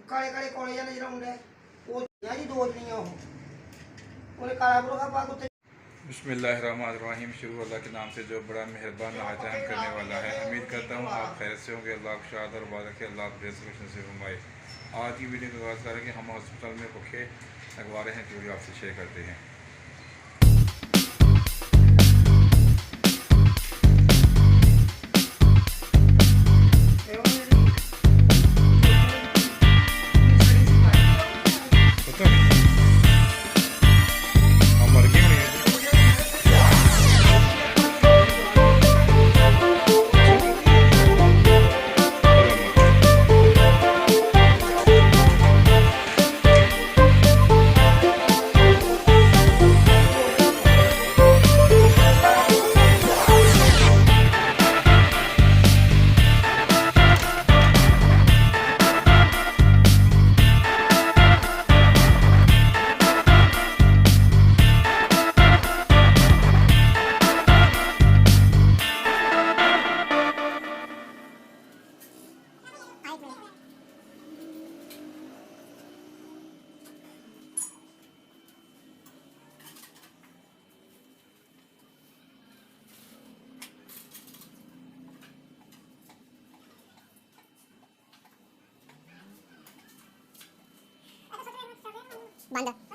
काले काले कोले जा नजर आउंदा ओ जी दो नहीं हो ओने काला बुरखा पा के बिस्मिल्लाहिर्रहमानिर्रहीम। शुरू अल्लाह के नाम से जो बड़ा मेहरबान नहायत रहम करने वाला है। उम्मीद करता हूँ आप खैर से होंगे। अल्लाह को शाद और बारक है, अल्लाह रेजोल्यूशन से फरमाए। आज की वीडियो का आगाज़ करेंगे। हम हॉस्पिटल में पखे लगवा रहे हैं, जो भी आपसे शेयर करते हैं। बंद